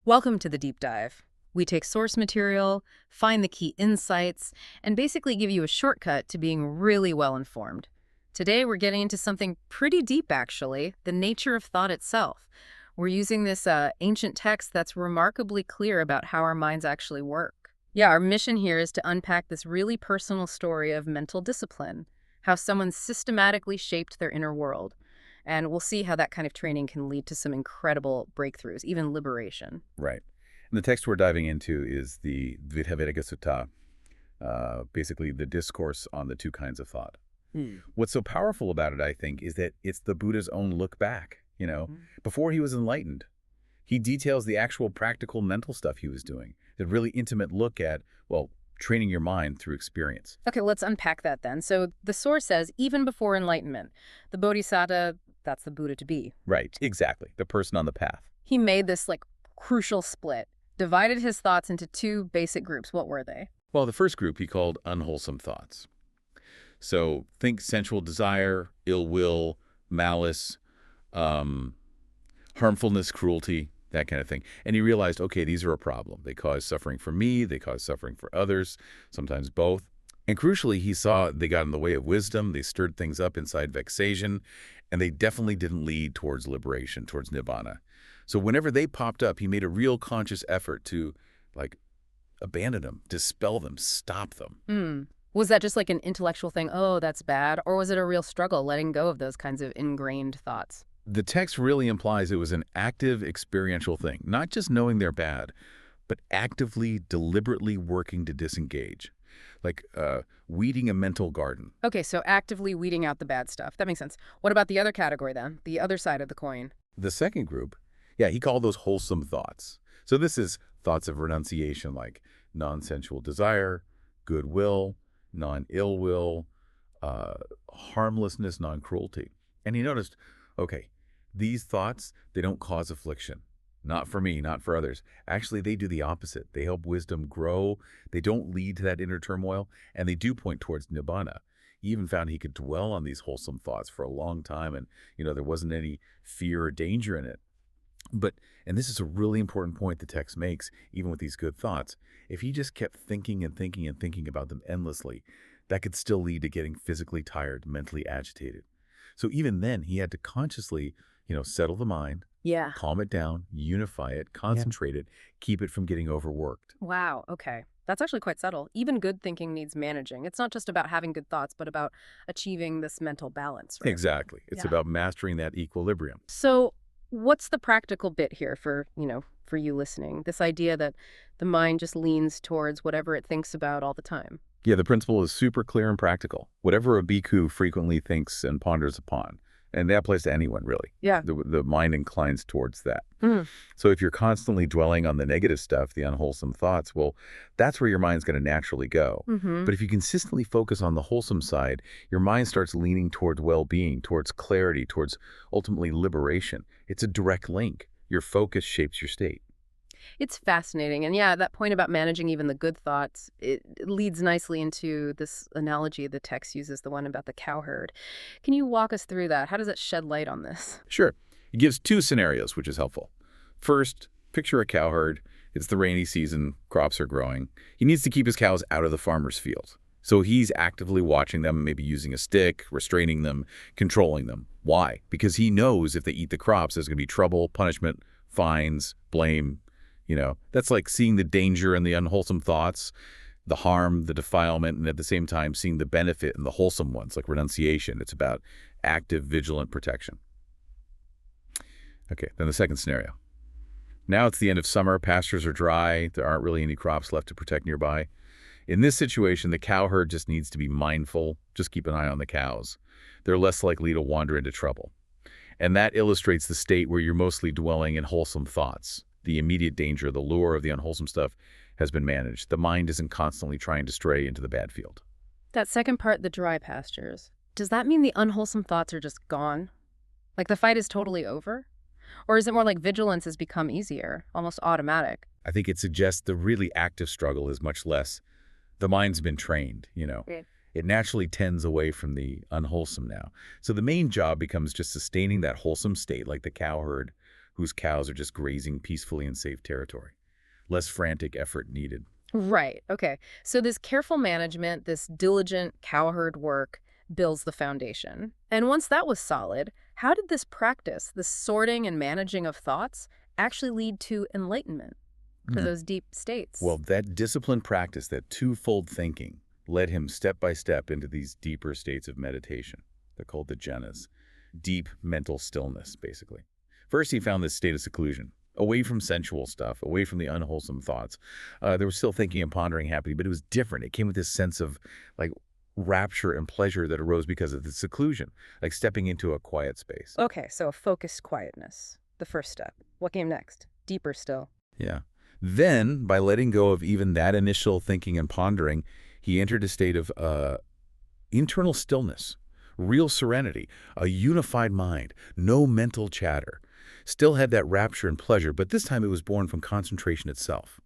Welcome to the deep dive. We take source material, find the key insights, and basically give you a shortcut to being really well informed. Today we're getting into something pretty deep actually, the nature of thought itself. We're using this ancient text that's remarkably clear about how our minds actually work. Yeah, our mission here is to unpack this really personal story of mental discipline, how someone systematically shaped their inner world. And we'll see how that kind of training can lead to some incredible breakthroughs, even liberation. Right. And the text we're diving into is the Dvedhāvitakkasuttaṃ, basically the discourse on the two kinds of thought. What's so powerful about it, I think, is that it's the Buddha's own look back, before he was enlightened. He details the actual practical mental stuff he was doing, the really intimate look at, well, training your mind through experience. Okay, let's unpack that then. So the source says, even before enlightenment, the Bodhisattva, that's the Buddha to be. Right, exactly. The person on the path. He made this crucial split, divided his thoughts into two basic groups. What were they? Well, the first group he called unwholesome thoughts. So think sensual desire, ill will, malice, harmfulness, cruelty, that kind of thing. And he realized, okay, these are a problem. They cause suffering for me, they cause suffering for others, sometimes both. And crucially, he saw they got in the way of wisdom, they stirred things up inside vexation, and they definitely didn't lead towards liberation, towards nibbana. So whenever they popped up, he made a real conscious effort to, abandon them, dispel them, stop them. Was that just an intellectual thing, oh, that's bad? Or was it a real struggle letting go of those kinds of ingrained thoughts? The text really implies it was an active, experiential thing, not just knowing they're bad, but actively, deliberately working to disengage. Weeding a mental garden. Okay, so actively weeding out the bad stuff. That makes sense. What about the other category then? The other side of the coin? The second group, he called those wholesome thoughts. So this is thoughts of renunciation like non-sensual desire, goodwill, non-ill will, harmlessness, non-cruelty. And he noticed, okay, these thoughts, they don't cause affliction. Not for me, not for others. Actually, they do the opposite. They help wisdom grow. They don't lead to that inner turmoil, and they do point towards nibbana. He even found he could dwell on these wholesome thoughts for a long time, and there wasn't any fear or danger in it. And this is a really important point the text makes, even with these good thoughts, if he just kept thinking and thinking and thinking about them endlessly, that could still lead to getting physically tired, mentally agitated. So even then, he had to consciously, settle the mind, calm it down, unify it, concentrate it, keep it from getting overworked. Wow, okay. That's actually quite subtle. Even good thinking needs managing. It's not just about having good thoughts, but about achieving this mental balance, right? Exactly. It's about mastering that equilibrium. So what's the practical bit here for you listening? This idea that the mind just leans towards whatever it thinks about all the time. Yeah, the principle is super clear and practical. Whatever a bhikkhu frequently thinks and ponders upon, and that applies to anyone, really. Yeah. The mind inclines towards that. So if you're constantly dwelling on the negative stuff, the unwholesome thoughts, well, that's where your mind's going to naturally go. But if you consistently focus on the wholesome side, your mind starts leaning towards well-being, towards clarity, towards ultimately liberation. It's a direct link. Your focus shapes your state. It's fascinating. And that point about managing even the good thoughts, it leads nicely into this analogy the text uses, the one about the cowherd. Can you walk us through that? How does it shed light on this? Sure. It gives two scenarios, which is helpful. First, picture a cowherd. It's the rainy season, crops are growing. He needs to keep his cows out of the farmer's field. So he's actively watching them, maybe using a stick, restraining them, controlling them. Why? Because he knows if they eat the crops, there's going to be trouble, punishment, fines, blame. That's like seeing the danger and the unwholesome thoughts, the harm, the defilement, and at the same time seeing the benefit in the wholesome ones, like renunciation. It's about active, vigilant protection. Okay, then the second scenario. Now it's the end of summer, pastures are dry, there aren't really any crops left to protect nearby. In this situation, the cowherd just needs to be mindful, just keep an eye on the cows. They're less likely to wander into trouble. And that illustrates the state where you're mostly dwelling in wholesome thoughts. The immediate danger, the lure of the unwholesome stuff has been managed. The mind isn't constantly trying to stray into the bad field. That second part, the dry pastures, does that mean the unwholesome thoughts are just gone? Like the fight is totally over? Or is it more like vigilance has become easier, almost automatic? I think it suggests the really active struggle is much less. The mind's been trained, Right. It naturally tends away from the unwholesome now. So the main job becomes just sustaining that wholesome state like the cowherd, whose cows are just grazing peacefully in safe territory. Less frantic effort needed. Right. Okay. So this careful management, this diligent cowherd work builds the foundation. And once that was solid, how did this practice, this sorting and managing of thoughts, actually lead to enlightenment for those deep states? Well, that disciplined practice, that twofold thinking, led him step by step into these deeper states of meditation. They're called the jhanas. Deep mental stillness, basically. First, he found this state of seclusion, away from sensual stuff, away from the unwholesome thoughts. There was still thinking and pondering happening, but it was different. It came with this sense of, like, rapture and pleasure that arose because of the seclusion, like stepping into a quiet space. Okay, so a focused quietness, the first step. What came next? Deeper still. Yeah. Then, by letting go of even that initial thinking and pondering, he entered a state of internal stillness, real serenity, a unified mind, no mental chatter. Still had that rapture and pleasure, but this time it was born from concentration itself.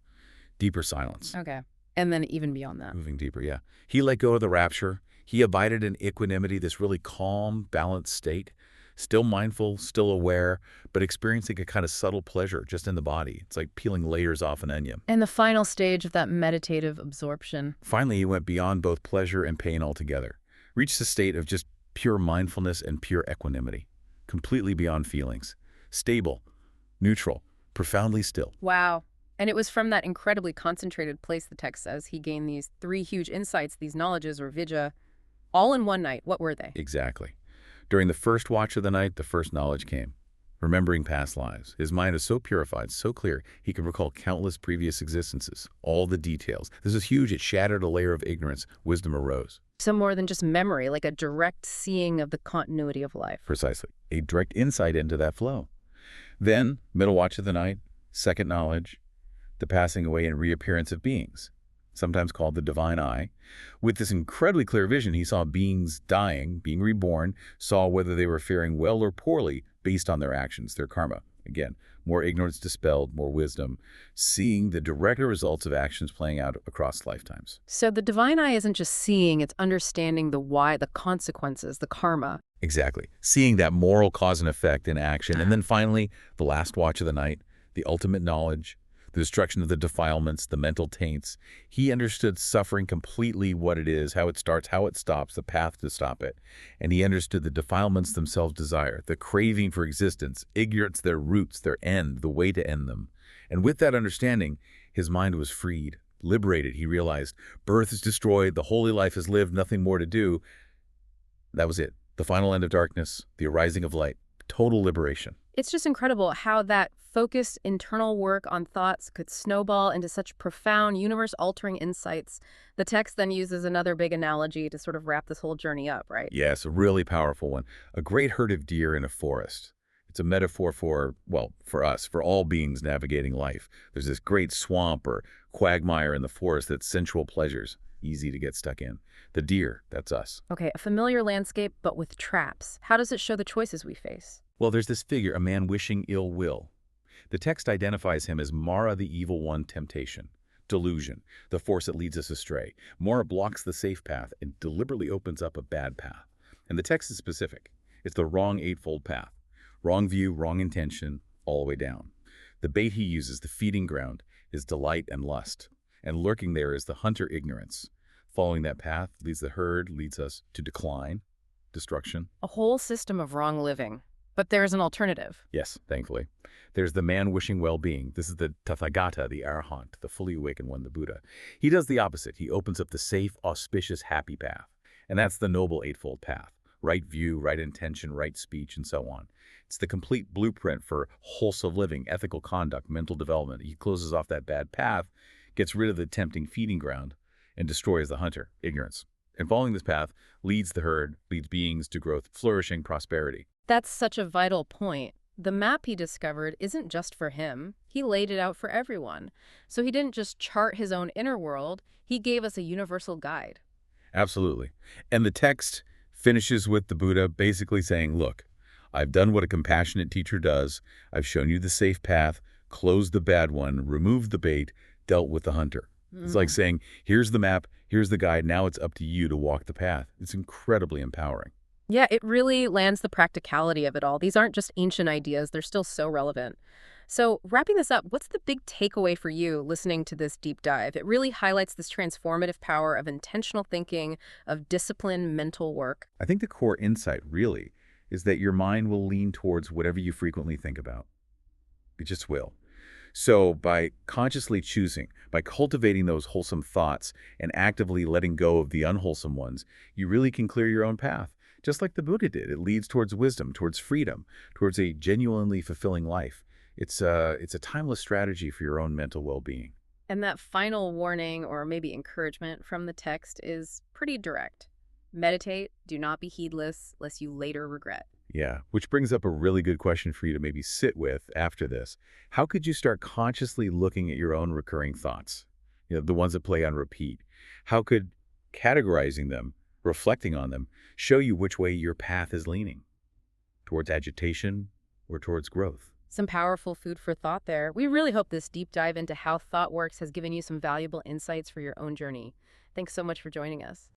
Deeper silence. Okay. And then even beyond that. Moving deeper, yeah. He let go of the rapture. He abided in equanimity, this really calm, balanced state. Still mindful, still aware, but experiencing a kind of subtle pleasure just in the body. It's like peeling layers off an onion. And the final stage of that meditative absorption. Finally, he went beyond both pleasure and pain altogether. Reached a state of just pure mindfulness and pure equanimity. Completely beyond feelings. Stable, neutral, profoundly still. Wow. And it was from that incredibly concentrated place, the text says, he gained these 3 huge insights, these knowledges, or vijja, all in one night. What were they? Exactly. During the first watch of the night, the first knowledge came. Remembering past lives. His mind is so purified, so clear, he could recall countless previous existences, all the details. This is huge. It shattered a layer of ignorance. Wisdom arose. So more than just memory, like a direct seeing of the continuity of life. Precisely. A direct insight into that flow. Then, middle watch of the night, second knowledge, the passing away and reappearance of beings, sometimes called the divine eye. With this incredibly clear vision, he saw beings dying, being reborn, saw whether they were faring well or poorly based on their actions, their karma. Again, more ignorance dispelled, more wisdom, seeing the direct results of actions playing out across lifetimes. So the divine eye isn't just seeing, it's understanding the why, the consequences, the karma. Exactly. Seeing that moral cause and effect in action. And then finally, the last watch of the night, the ultimate knowledge, the destruction of the defilements, the mental taints. He understood suffering completely, what it is, how it starts, how it stops, the path to stop it. And he understood the defilements themselves desire, the craving for existence, ignorance, their roots, their end, the way to end them. And with that understanding, his mind was freed, liberated. He realized birth is destroyed, the holy life is lived, nothing more to do. That was it. The final end of darkness, the arising of light, total liberation. It's just incredible how that focused internal work on thoughts could snowball into such profound, universe-altering insights. The text then uses another big analogy to sort of wrap this whole journey up, right? Yes, a really powerful one. A great herd of deer in a forest. It's a metaphor for, well, for us, for all beings navigating life. There's this great swamp or quagmire in the forest that's sensual pleasures, easy to get stuck in. The deer, that's us. Okay, a familiar landscape, but with traps. How does it show the choices we face? Well, there's this figure, a man wishing ill will. The text identifies him as Mara, the evil one, temptation, delusion, the force that leads us astray. Mara blocks the safe path and deliberately opens up a bad path. And the text is specific. It's the wrong eightfold path. Wrong view, wrong intention, all the way down. The bait he uses, the feeding ground, is delight and lust. And lurking there is the hunter ignorance. Following that path leads the herd, leads us to decline, destruction. A whole system of wrong living. But there's an alternative. Yes, thankfully. There's the man wishing well-being. This is the Tathagata, the Arahant, the fully awakened one, the Buddha. He does the opposite. He opens up the safe, auspicious, happy path. And that's the Noble Eightfold Path. Right view, right intention, right speech, and so on. It's the complete blueprint for wholesome living, ethical conduct, mental development. He closes off that bad path, gets rid of the tempting feeding ground, and destroys the hunter, ignorance. And following this path leads the herd, leads beings to growth, flourishing, prosperity. That's such a vital point. The map he discovered isn't just for him. He laid it out for everyone. So he didn't just chart his own inner world. He gave us a universal guide. Absolutely. And the text finishes with the Buddha basically saying, look, I've done what a compassionate teacher does. I've shown you the safe path, closed the bad one, removed the bait, dealt with the hunter. It's like saying, here's the map, here's the guide, now it's up to you to walk the path. It's incredibly empowering. Yeah, it really lands the practicality of it all. These aren't just ancient ideas, they're still so relevant. So, wrapping this up, what's the big takeaway for you listening to this deep dive? It really highlights this transformative power of intentional thinking, of disciplined mental work. I think the core insight, really, is that your mind will lean towards whatever you frequently think about. It just will. So by consciously choosing, by cultivating those wholesome thoughts and actively letting go of the unwholesome ones, you really can clear your own path. Just like the Buddha did, it leads towards wisdom, towards freedom, towards a genuinely fulfilling life. It's a timeless strategy for your own mental well-being. And that final warning or maybe encouragement from the text is pretty direct. Meditate, do not be heedless, lest you later regret. Yeah, which brings up a really good question for you to maybe sit with after this. How could you start consciously looking at your own recurring thoughts? The ones that play on repeat. How could categorizing them, reflecting on them, show you which way your path is leaning? Towards agitation or towards growth? Some powerful food for thought there. We really hope this deep dive into how thought works has given you some valuable insights for your own journey. Thanks so much for joining us.